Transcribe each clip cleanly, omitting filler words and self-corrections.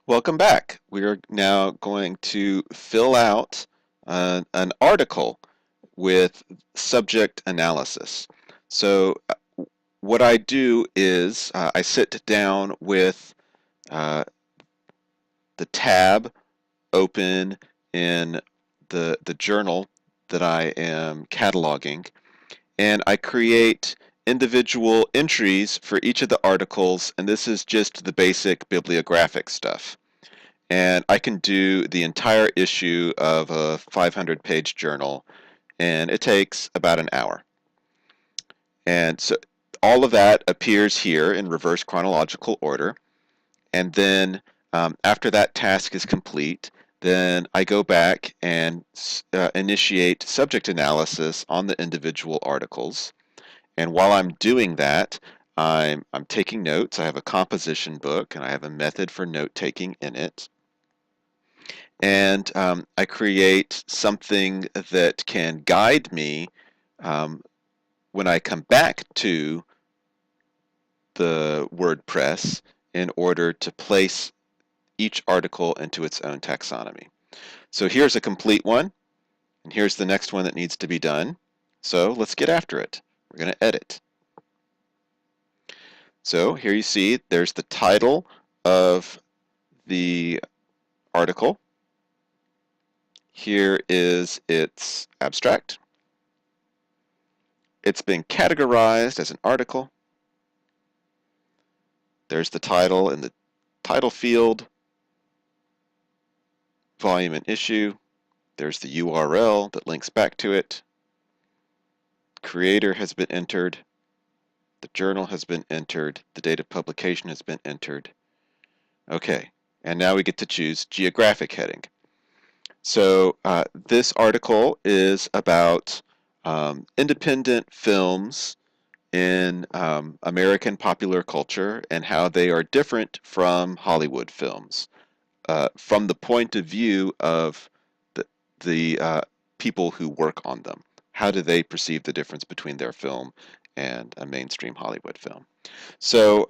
Welcome back. We are now going to fill out an article with subject analysis. So, what I do is I sit down with uh, the tab open in the journal that I am cataloging, and I create individual entries for each of the articles, and this is just the basic bibliographic stuff. And I can do the entire issue of a 500-page journal, and it takes about an hour. And so all of that appears here in reverse chronological order. And then after that task is complete, then I go back and initiate subject analysis on the individual articles. And while I'm doing that, I'm taking notes. I have a composition book, and I have a method for note taking in it. And I create something that can guide me um, when I come back to the WordPress in order to place each article into its own taxonomy. So here's a complete one, and here's the next one that needs to be done. So let's get after it. We're going to edit. So here you see there's the title of the article. Here is its abstract. It's been categorized as an article. There's the title in the title field, volume and issue. There's the URL that links back to it. Creator has been entered. The journal has been entered. The date of publication has been entered. Okay, and now we get to choose geographic heading. So this article is about independent films in American popular culture and how they are different from Hollywood films from the point of view of the people who work on them. How do they perceive the difference between their film and a mainstream Hollywood film? So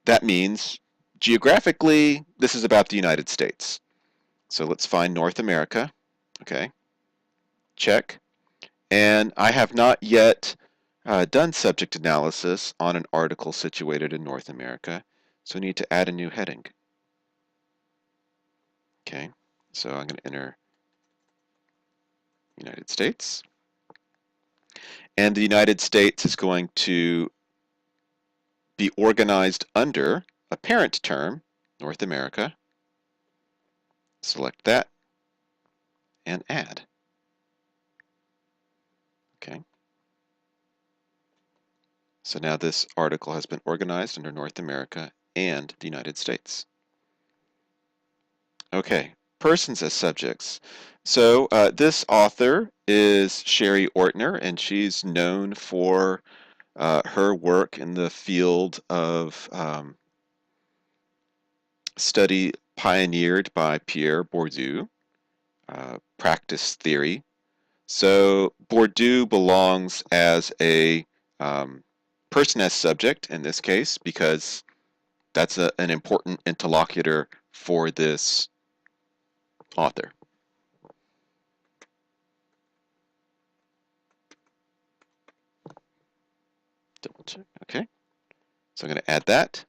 that means geographically, this is about the United States. So let's find North America. Okay, check. And I have not yet done subject analysis on an article situated in North America, so I need to add a new heading. Okay, so I'm going to enter United States. And the United States is going to be organized under a parent term, North America. Select that and add. Okay. So now this article has been organized under North America and the United States. Okay, persons as subjects. So this author is Sherry Ortner, and she's known for her work in the field of study pioneered by Pierre Bourdieu, practice theory. So Bourdieu belongs as a person as subject in this case because that's an important interlocutor for this author. Double check. Okay, so I'm going to add that.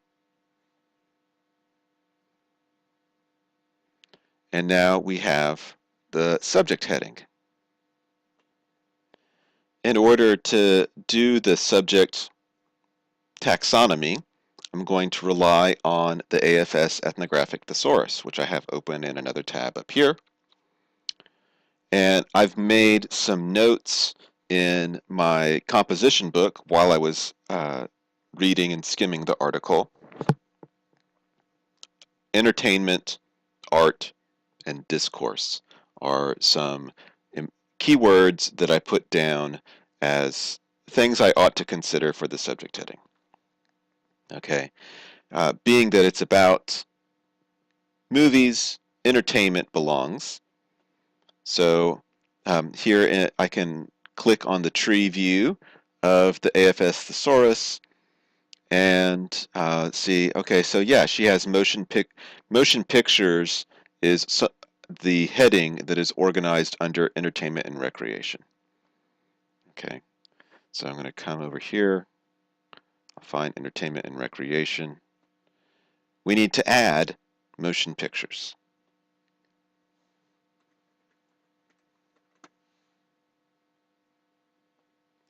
And now we have the subject heading. In order to do the subject taxonomy, I'm going to rely on the AFS Ethnographic Thesaurus, which I have open in another tab up here. And I've made some notes in my composition book while I was reading and skimming the article. Entertainment, art, and discourse are some keywords that I put down as things I ought to consider for the subject heading. Okay, being that it's about movies, entertainment belongs. So here I can click on the tree view of the AFS Thesaurus, And see, okay, so yeah, she has motion pictures is the heading that is organized under entertainment and recreation. Okay, so I'm going to come over here. I'll find entertainment and recreation. We need to add motion pictures.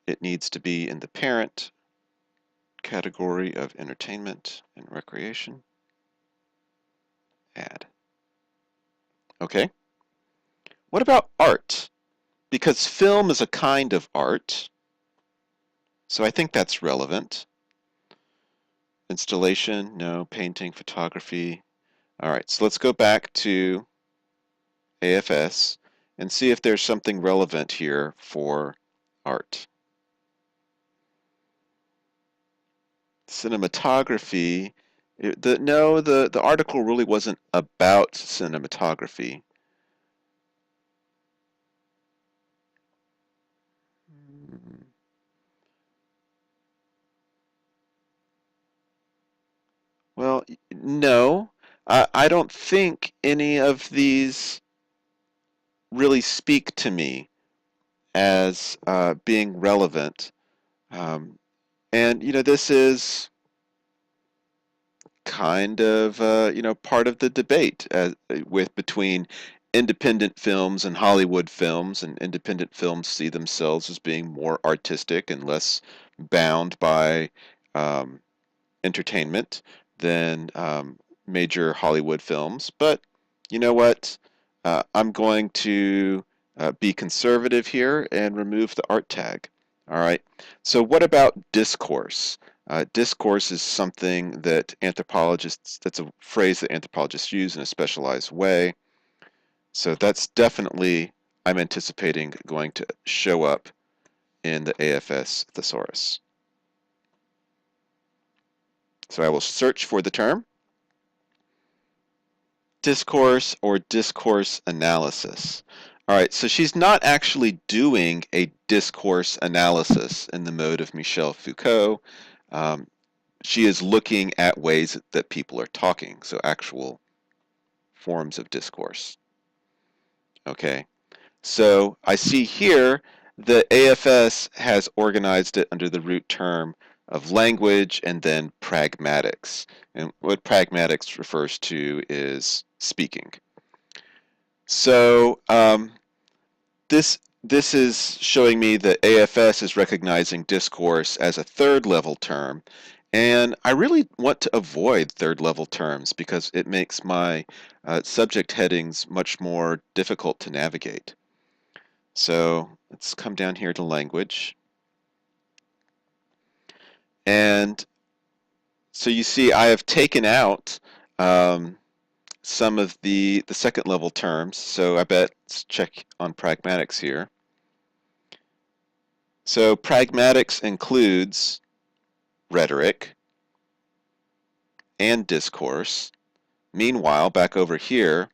It needs to be in the parent category of entertainment and recreation. Add. Okay. What about art? Because film is a kind of art, so I think that's relevant. Installation, no. Painting, photography. All right, so let's go back to AFS and see if there's something relevant here for art. Cinematography. The article really wasn't about cinematography. Well, no. I don't think any of these really speak to me as being relevant. Um, and, this is kind of, part of the debate with between independent films and Hollywood films, and independent films see themselves as being more artistic and less bound by um, entertainment than major Hollywood films. But you know what? I'm going to be conservative here and remove the art tag. All right. So what about discourse? Discourse is something that anthropologists, that's a phrase that anthropologists use in a specialized way. So that's definitely, I'm anticipating, going to show up in the AFS thesaurus. So I will search for the term discourse or discourse analysis. All right, so she's not actually doing a discourse analysis in the mode of Michel Foucault. Um, she is looking at ways that people are talking, so actual forms of discourse. Okay, so I see here the AFS has organized it under the root term of language and then pragmatics. And what pragmatics refers to is speaking. So this is showing me that AFS is recognizing discourse as a third level term, and I really want to avoid third level terms because it makes my subject headings much more difficult to navigate. So let's come down here to language. And so you see I have taken out some of the second level terms. So let's check on pragmatics here. So pragmatics includes rhetoric and discourse. Meanwhile, back over here,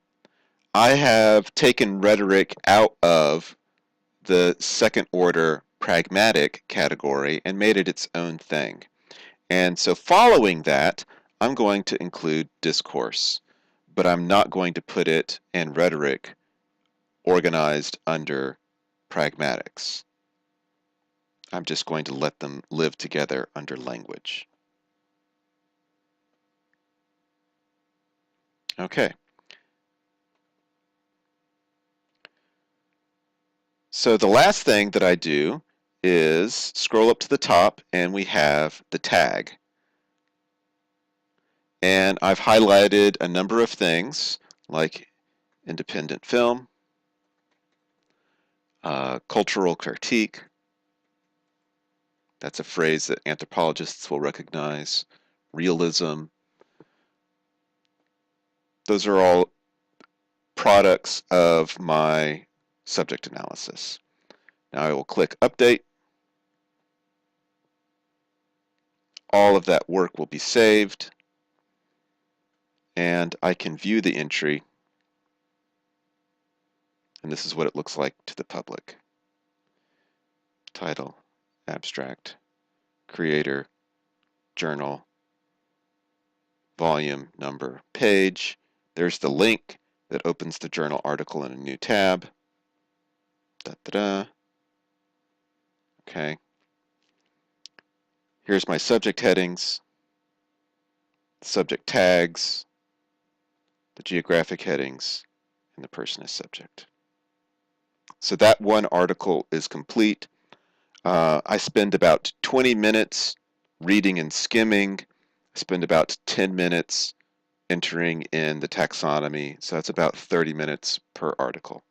I have taken rhetoric out of the second order pragmatic category and made it its own thing. And so following that, I'm going to include discourse, but I'm not going to put it in rhetoric organized under pragmatics. I'm just going to let them live together under language. Okay. So the last thing that I do is scroll up to the top and we have the tag. And I've highlighted a number of things like independent film, cultural critique. That's a phrase that anthropologists will recognize. Realism. Those are all products of my subject analysis. Now I will click Update. All of that work will be saved, and I can view the entry, and this is what it looks like to the public. Title, abstract, creator, journal, volume, number, page. There's the link that opens the journal article in a new tab. Da, da, da. Okay. Here's my subject headings, subject tags, the geographic headings, and the person as subject. So that one article is complete. I spend about 20 minutes reading and skimming. I spend about 10 minutes entering in the taxonomy. So that's about 30 minutes per article.